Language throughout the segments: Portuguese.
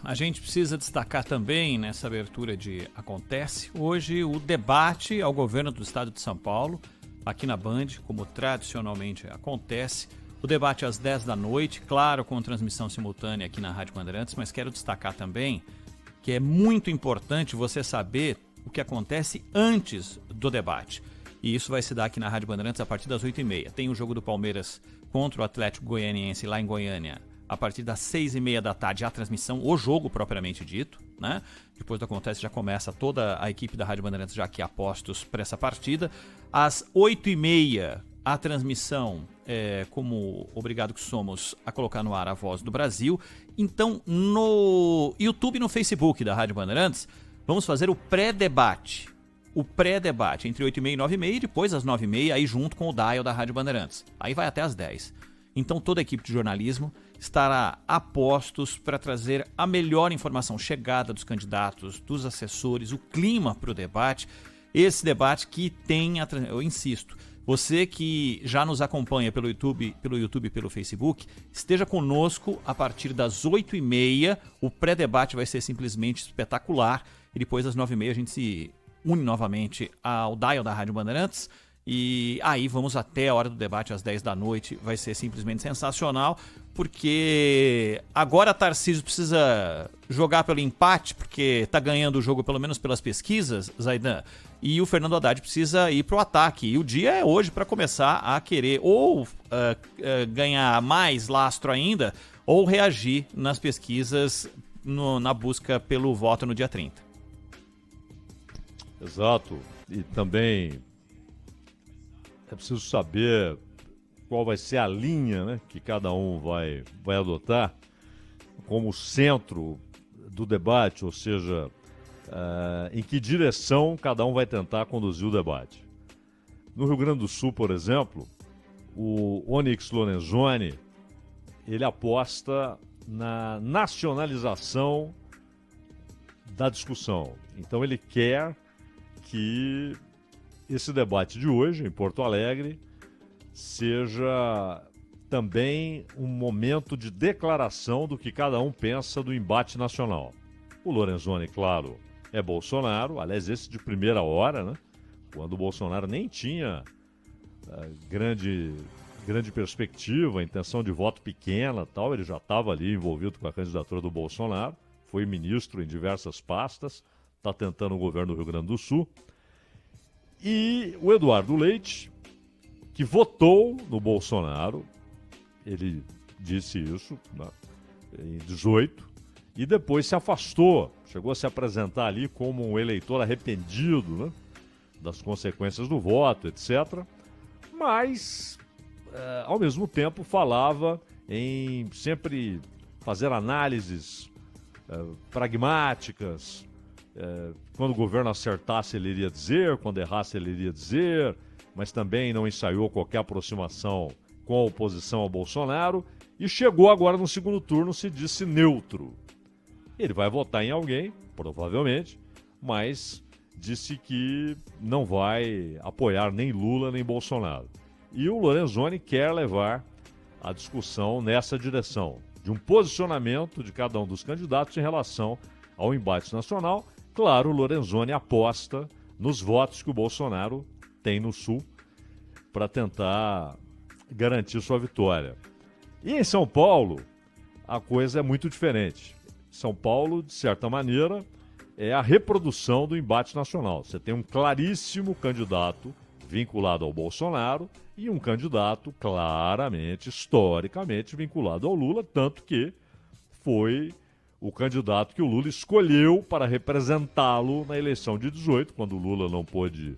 A gente precisa destacar também nessa abertura de Acontece, hoje o debate ao governo do estado de São Paulo, aqui na Band, como tradicionalmente acontece. O debate às 10 da noite, claro, com transmissão simultânea aqui na Rádio Bandeirantes, mas quero destacar também que é muito importante você saber o que acontece antes do debate. E isso vai se dar aqui na Rádio Bandeirantes a partir das 8h30. Tem o jogo do Palmeiras contra o Atlético Goianiense lá em Goiânia, a partir das 6h30 da tarde, a transmissão, o jogo propriamente dito, né? Depois do Acontece já começa toda a equipe da Rádio Bandeirantes já aqui a postos para essa partida. Às 8h30, a transmissão, como obrigado que somos a colocar no ar a Voz do Brasil. Então, no YouTube e no Facebook da Rádio Bandeirantes, vamos fazer o pré-debate. O pré-debate entre 8h30 e 9h30 e depois às 9h30, aí junto com o dial da Rádio Bandeirantes. Aí vai até às 10h. Então toda a equipe de jornalismo estará a postos para trazer a melhor informação, chegada dos candidatos, dos assessores, o clima para o debate. Esse debate que tem, eu insisto, você que já nos acompanha pelo YouTube e pelo Facebook, esteja conosco a partir das 8h30. O pré-debate vai ser simplesmente espetacular. E depois às 9h30 a gente se une novamente ao dial da Rádio Bandeirantes. E aí vamos até a hora do debate às 10 da noite, vai ser simplesmente sensacional, porque agora Tarcísio precisa jogar pelo empate, porque tá ganhando o jogo pelo menos pelas pesquisas, Zaidan, e o Fernando Haddad precisa ir pro ataque, e o dia é hoje para começar a querer ou ganhar mais lastro ainda, ou reagir nas pesquisas na busca pelo voto no dia 30. Exato, e também é preciso saber qual vai ser a linha, né, que cada um vai adotar como centro do debate, ou seja, em que direção cada um vai tentar conduzir o debate. No Rio Grande do Sul, por exemplo, o Onyx Lorenzoni, ele aposta na nacionalização da discussão. Então ele quer que esse debate de hoje, em Porto Alegre, seja também um momento de declaração do que cada um pensa do embate nacional. O Lorenzoni, claro, é Bolsonaro, aliás, esse de primeira hora, né? Quando o Bolsonaro nem tinha grande perspectiva, intenção de voto pequena, tal, ele já estava ali envolvido com a candidatura do Bolsonaro, foi ministro em diversas pastas, está tentando o governo do Rio Grande do Sul. E o Eduardo Leite, que votou no Bolsonaro, ele disse isso, né, em 18, e depois se afastou, chegou a se apresentar ali como um eleitor arrependido, né, das consequências do voto, etc. Mas, ao mesmo tempo, falava em sempre fazer análises pragmáticas. Quando o governo acertasse, ele iria dizer, quando errasse, ele iria dizer, mas também não ensaiou qualquer aproximação com a oposição ao Bolsonaro e chegou agora no segundo turno, se disse neutro. Ele vai votar em alguém, provavelmente, mas disse que não vai apoiar nem Lula nem Bolsonaro. E o Lorenzoni quer levar a discussão nessa direção, de um posicionamento de cada um dos candidatos em relação ao embate nacional. Claro, o Lorenzoni aposta nos votos que o Bolsonaro tem no Sul para tentar garantir sua vitória. E em São Paulo, a coisa é muito diferente. São Paulo, de certa maneira, é a reprodução do embate nacional. Você tem um claríssimo candidato vinculado ao Bolsonaro e um candidato claramente, historicamente vinculado ao Lula, tanto que foi o candidato que o Lula escolheu para representá-lo na eleição de 18, quando o Lula não pôde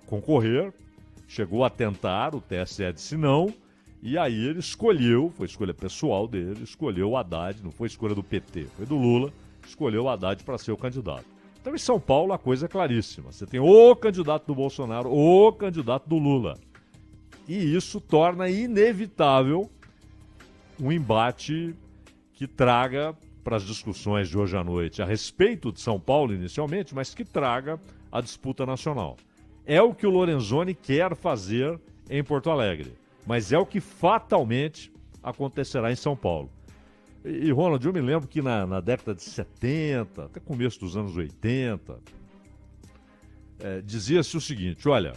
concorrer, chegou a tentar, o TSE disse não, e aí ele escolheu, foi escolha pessoal dele, escolheu o Haddad, não foi escolha do PT, foi do Lula, escolheu o Haddad para ser o candidato. Então em São Paulo a coisa é claríssima, você tem o candidato do Bolsonaro, o candidato do Lula, e isso torna inevitável um embate que traga para as discussões de hoje à noite a respeito de São Paulo inicialmente, mas que traga a disputa nacional. É o que o Lorenzoni quer fazer em Porto Alegre, mas é o que fatalmente acontecerá em São Paulo. E, Ronald, eu me lembro que na década de 70, até começo dos anos 80, dizia-se o seguinte, olha,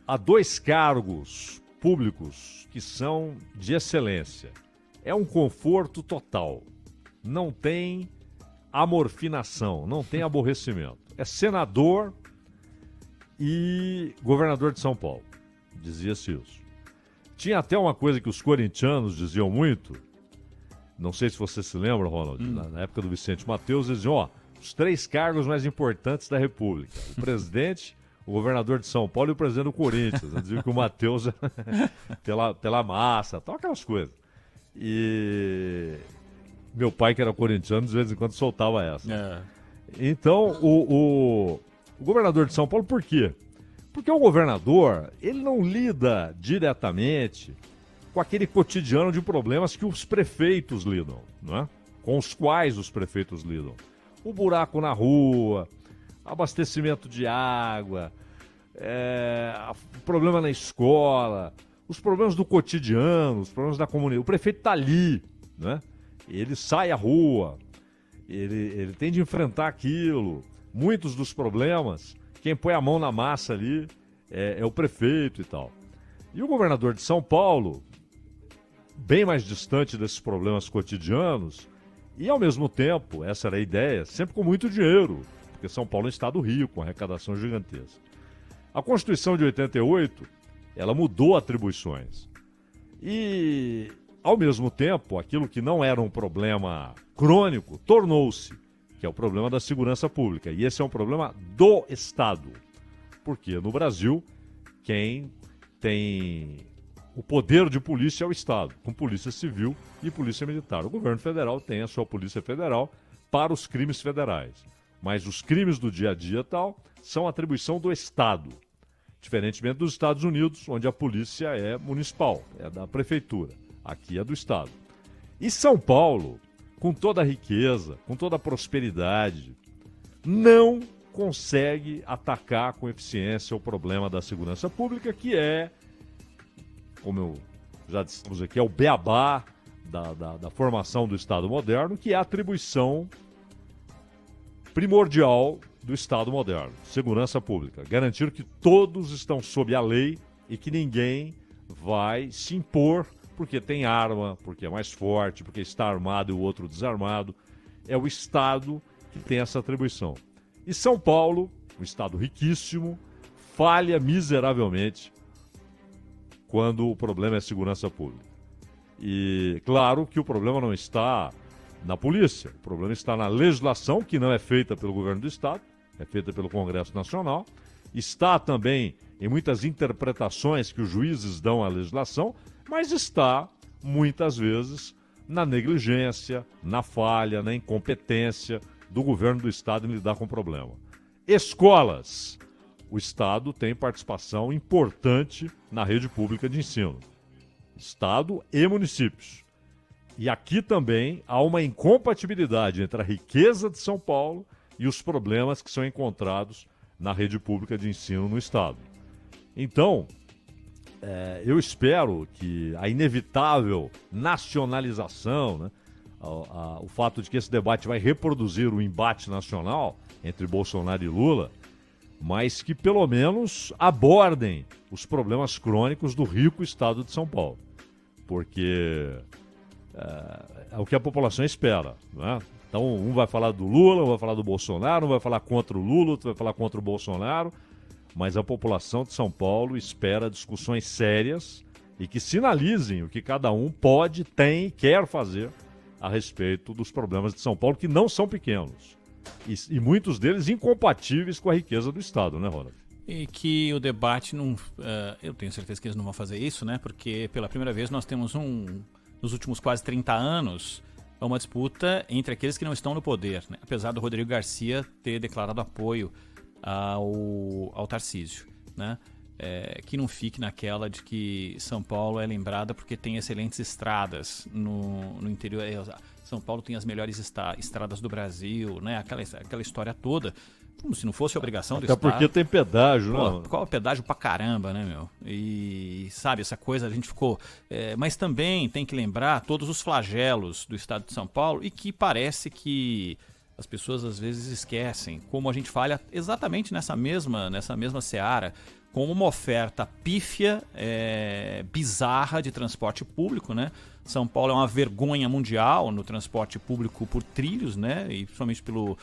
há 2 cargos públicos que são de excelência. É um conforto total. Não tem amorfinação, não tem aborrecimento. É senador e governador de São Paulo. Dizia-se isso. Tinha até uma coisa que os corintianos diziam muito, não sei se você se lembra, Ronald, na época do Vicente Mateus, eles diziam, os 3 cargos mais importantes da República. O presidente, o governador de São Paulo e o presidente do Corinthians. Eles diziam que o Mateus pela massa, tal, aquelas coisas. E meu pai, que era corintiano, de vez em quando soltava essa. Então, o governador de São Paulo, por quê? Porque o governador, ele não lida diretamente com aquele cotidiano de problemas que os prefeitos lidam, não é? Com os quais os prefeitos lidam. O buraco na rua, abastecimento de água, problema na escola, os problemas do cotidiano, os problemas da comunidade. O prefeito está ali, né? Ele sai à rua, ele tem de enfrentar aquilo. Muitos dos problemas, quem põe a mão na massa ali é o prefeito e tal. E o governador de São Paulo, bem mais distante desses problemas cotidianos, e ao mesmo tempo, essa era a ideia, sempre com muito dinheiro, porque São Paulo é um estado rico, com arrecadação gigantesca. A Constituição de 88, ela mudou atribuições. E, ao mesmo tempo, aquilo que não era um problema crônico, tornou-se, que é o problema da segurança pública. E esse é um problema do Estado. Porque no Brasil, quem tem o poder de polícia é o Estado, com polícia civil e polícia militar. O governo federal tem a sua polícia federal para os crimes federais. Mas os crimes do dia a dia tal são atribuição do Estado. Diferentemente dos Estados Unidos, onde a polícia é municipal, é da prefeitura. Aqui é do Estado. E São Paulo, com toda a riqueza, com toda a prosperidade, não consegue atacar com eficiência o problema da segurança pública, que é, como eu já dissemos aqui, é o beabá da formação do Estado moderno, que é a atribuição primordial do Estado moderno, segurança pública. Garantir que todos estão sob a lei e que ninguém vai se impor porque tem arma, porque é mais forte, porque está armado e o outro desarmado. É o Estado que tem essa atribuição. E São Paulo, um estado riquíssimo, falha miseravelmente quando o problema é segurança pública. E claro que o problema não está na polícia, o problema está na legislação, que não é feita pelo governo do Estado, é feita pelo Congresso Nacional, está também em muitas interpretações que os juízes dão à legislação, mas está, muitas vezes, na negligência, na falha, na incompetência do governo do Estado em lidar com o problema. Escolas. O Estado tem participação importante na rede pública de ensino. Estado e municípios. E aqui também há uma incompatibilidade entre a riqueza de São Paulo e os problemas que são encontrados na rede pública de ensino no Estado. Então, eu espero que a inevitável nacionalização, né, o fato de que esse debate vai reproduzir o embate nacional entre Bolsonaro e Lula, mas que pelo menos abordem os problemas crônicos do rico estado de São Paulo. Porque é o que a população espera, né? Então, um vai falar do Lula, um vai falar do Bolsonaro, um vai falar contra o Lula, outro vai falar contra o Bolsonaro, mas a população de São Paulo espera discussões sérias e que sinalizem o que cada um pode, tem e quer fazer a respeito dos problemas de São Paulo, que não são pequenos. E muitos deles incompatíveis com a riqueza do Estado, né, Ronald? E que o debate não... eu tenho certeza que eles não vão fazer isso, né? Porque pela primeira vez nós temos nos últimos quase 30 anos, uma disputa entre aqueles que não estão no poder, né? Apesar do Rodrigo Garcia ter declarado apoio ao Tarcísio, né? Que não fique naquela de que São Paulo é lembrada porque tem excelentes estradas no interior. São Paulo tem as melhores estradas do Brasil, né? Aquela história toda, como se não fosse obrigação do Até Estado. porque tem pedágio, Pô, né? qual é o pedágio pra caramba, né, meu? E, sabe, essa coisa, a gente ficou... mas também tem que lembrar todos os flagelos do Estado de São Paulo e que parece que as pessoas às vezes esquecem como a gente falha exatamente nessa mesma seara, com uma oferta pífia, bizarra de transporte público, né? São Paulo é uma vergonha mundial no transporte público por trilhos, né? E principalmente pelo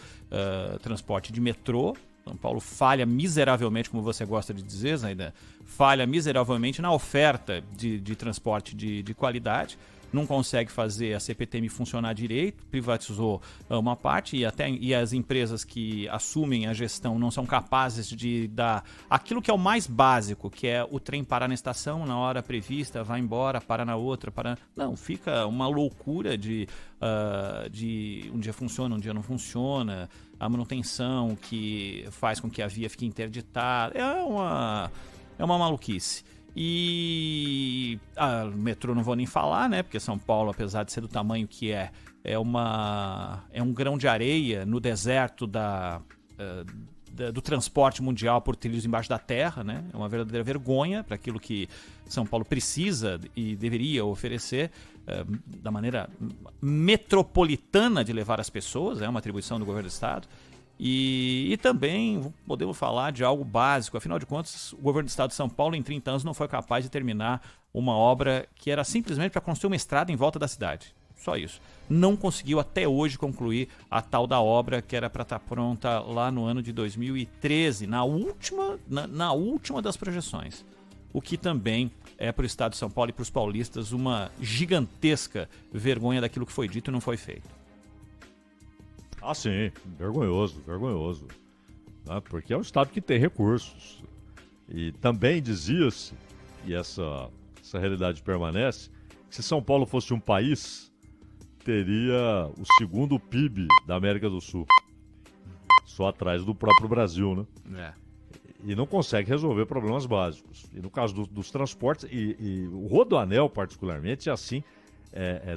transporte de metrô. São Paulo falha miseravelmente, como você gosta de dizer, Zaidan, falha miseravelmente na oferta de transporte de qualidade. Não consegue fazer a CPTM funcionar direito, privatizou uma parte e as empresas que assumem a gestão não são capazes de dar aquilo que é o mais básico, que é o trem parar na estação na hora prevista, vai embora, para na outra, Não, fica uma loucura de um dia funciona, um dia não funciona, a manutenção que faz com que a via fique interditada, é uma maluquice. E o metrô não vou nem falar, né? Porque São Paulo, apesar de ser do tamanho que é um grão de areia no deserto do transporte mundial por trilhos embaixo da terra, né? É uma verdadeira vergonha para aquilo que São Paulo precisa e deveria oferecer da maneira metropolitana de levar as pessoas, é uma atribuição do governo do estado. E também podemos falar de algo básico, afinal de contas, o governo do estado de São Paulo em 30 anos não foi capaz de terminar uma obra que era simplesmente para construir uma estrada em volta da cidade. Só isso. Não conseguiu até hoje concluir a tal da obra que era para estar pronta lá no ano de 2013, na última das projeções. O que também é para o estado de São Paulo e para os paulistas uma gigantesca vergonha daquilo que foi dito e não foi feito. Ah, sim, vergonhoso. Porque é um estado que tem recursos. E também dizia-se, e essa realidade permanece, que se São Paulo fosse um país, teria o segundo PIB da América do Sul. Só atrás do próprio Brasil, né? E não consegue resolver problemas básicos. E no caso dos transportes, e o Rodoanel particularmente, é assim...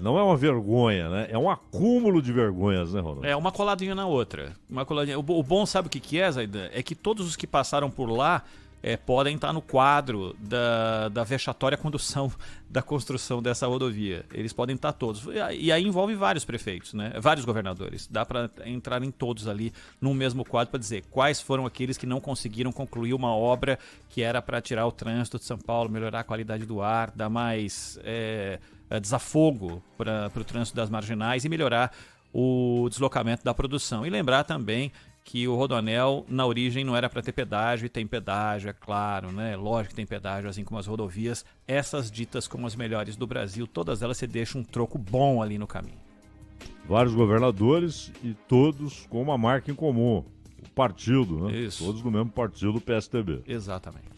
não é uma vergonha, né? É um acúmulo de vergonhas, né, Ronaldo? É uma coladinha na outra. O bom, sabe o que é, Zaidan? É que todos os que passaram por lá podem estar no quadro da vexatória condução da construção dessa rodovia. Eles podem estar todos. E aí envolve vários prefeitos, né? Vários governadores. Dá para entrar em todos ali no mesmo quadro para dizer quais foram aqueles que não conseguiram concluir uma obra que era para tirar o trânsito de São Paulo, melhorar a qualidade do ar, dar mais desafogo para o trânsito das marginais e melhorar o deslocamento da produção. E lembrar também que o Rodoanel, na origem, não era para ter pedágio, e tem pedágio, é claro, né? Lógico que tem pedágio, assim como as rodovias, essas ditas como as melhores do Brasil, todas elas você deixa um troco bom ali no caminho. Vários governadores e todos com uma marca em comum, o partido, né? Isso. Todos do mesmo partido, do PSDB. Exatamente.